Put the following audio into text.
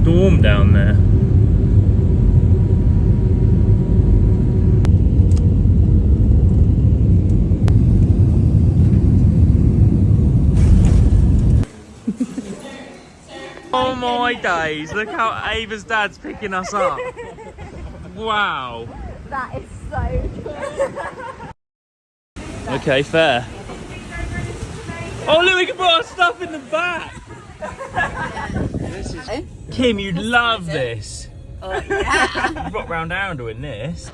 storm down there. Oh my days, look how Ava's dad's picking us up. Wow. That is so cool. Okay, fair. Oh look, we can put our stuff in the back. This is... Kim, you'd love this. Oh yeah. You'd rock round down doing this.